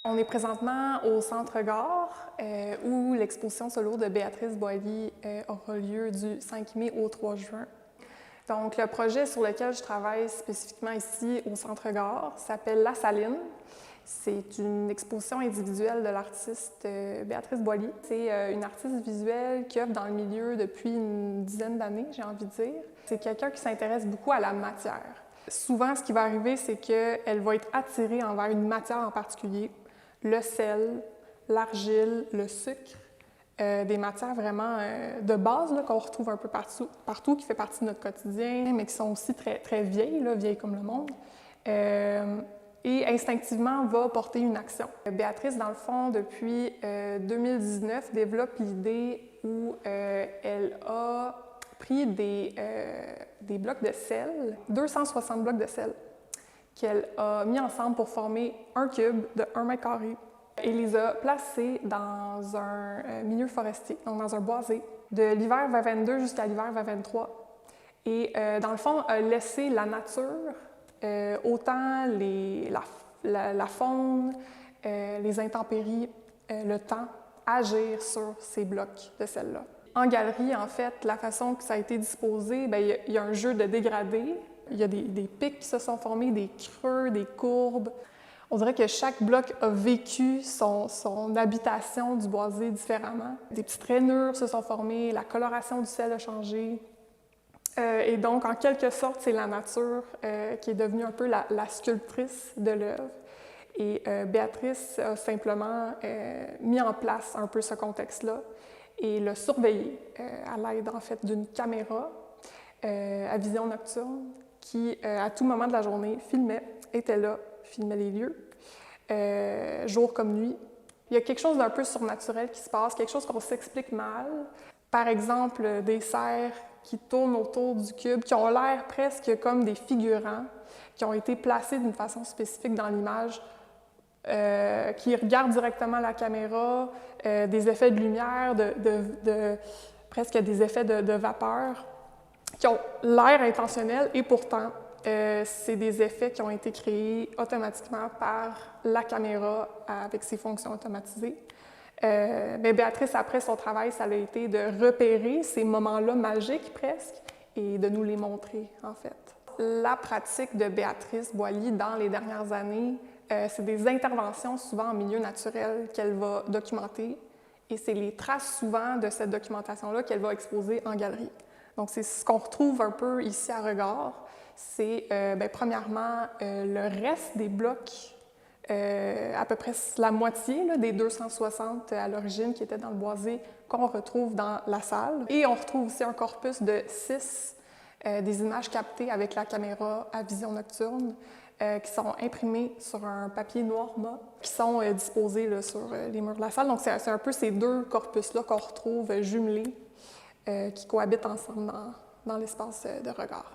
On est présentement au Centre Gare où l'exposition solo de Béatrice Boily aura lieu du 5 mai au 3 juin. Donc, le projet sur lequel je travaille spécifiquement ici au Centre Gare s'appelle La Saline. C'est une exposition individuelle de l'artiste Béatrice Boily. C'est une artiste visuelle qui œuvre dans le milieu depuis une dizaine d'années, j'ai envie de dire. C'est quelqu'un qui s'intéresse beaucoup à la matière. Souvent, ce qui va arriver, c'est qu'elle va être attirée envers une matière en particulier, le sel, l'argile, le sucre, des matières vraiment de base qu'on retrouve un peu partout, qui fait partie de notre quotidien, mais qui sont aussi très vieilles, vieilles comme le monde. Et instinctivement va porter une action. Béatrice, dans le fond, depuis 2019, développe l'idée où elle a pris des blocs de sel, 260 blocs de sel, qu'elle a mis ensemble pour former un cube de 1 mètre carré et les a placés dans un milieu forestier, donc dans un boisé, de l'hiver 2022 jusqu'à l'hiver 2023. Et dans le fond, a laissé la nature, autant la faune, les intempéries, le temps, agir sur ces blocs de sel-là. En galerie, en fait, la façon que ça a été disposé, bien, il y a un jeu de dégradés. Il y a des pics qui se sont formés, des creux, des courbes. On dirait que chaque bloc a vécu son habitation du boisé différemment. Des petites rainures se sont formées, la coloration du sel a changé. Et donc, en quelque sorte, c'est la nature qui est devenue un peu la sculptrice de l'œuvre. Et Béatrice a simplement mis en place un peu ce contexte-là et l'a surveillé à l'aide, en fait, d'une caméra à vision nocturne qui, à tout moment de la journée, était là, filmait les lieux, jour comme nuit. Il y a quelque chose d'un peu surnaturel qui se passe, quelque chose qu'on s'explique mal. Par exemple, des cerfs qui tournent autour du cube, qui ont l'air presque comme des figurants, qui ont été placés d'une façon spécifique dans l'image, qui regardent directement la caméra, des effets de lumière, presque des effets de vapeur, qui ont l'air intentionnels et pourtant, c'est des effets qui ont été créés automatiquement par la caméra avec ses fonctions automatisées. Mais Béatrice, après son travail, ça a été de repérer ces moments-là magiques presque et de nous les montrer, en fait. La pratique de Béatrice Boily dans les dernières années, c'est des interventions souvent en milieu naturel qu'elle va documenter et c'est les traces souvent de cette documentation-là qu'elle va exposer en galerie. Donc, c'est ce qu'on retrouve un peu ici à Regard. C'est, premièrement, le reste des blocs, à peu près la moitié des 260 à l'origine qui étaient dans le boisé qu'on retrouve dans la salle. Et on retrouve aussi un corpus de 6 des images captées avec la caméra à vision nocturne qui sont imprimées sur un papier noir mat, qui sont disposés là, sur les murs de la salle. Donc, c'est un peu ces deux corpus-là qu'on retrouve jumelés, qui cohabitent ensemble dans l'espace de Regard.